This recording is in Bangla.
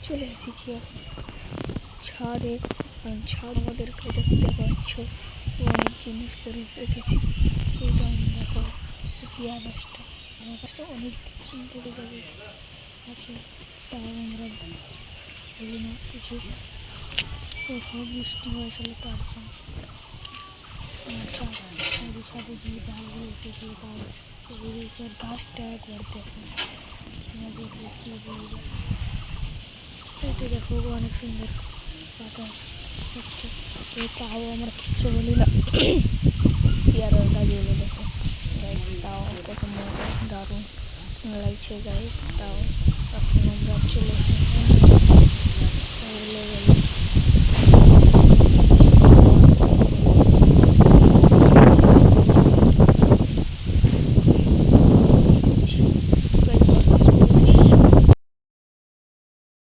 চলে এসেছি ছাদে। ছাদ আমাদেরকে দেখতে পাচ্ছ অনেক জিনিস করে রেখেছি। সেই জন্য দেখো পেঁয়া গাছটা অনেক দিন থেকে যাবে আছে, তাও আমরা বলি না কিছু। দেখো বৃষ্টি হয়েছিল তার জন্য সাথে যে ডালগুলো উঠেছিল তার গাছটা একবার দেখো, আমাদের কি বলবো। এটা দেখো অনেক সুন্দর পাতা হচ্ছে, তাও আমরা কিচ্ছু বলি না। পেয়ারার গাছগুলো দেখো গাইস, তাও কত মজা দারুণ লাগছে গাইস। তাও এখন আমরা চলে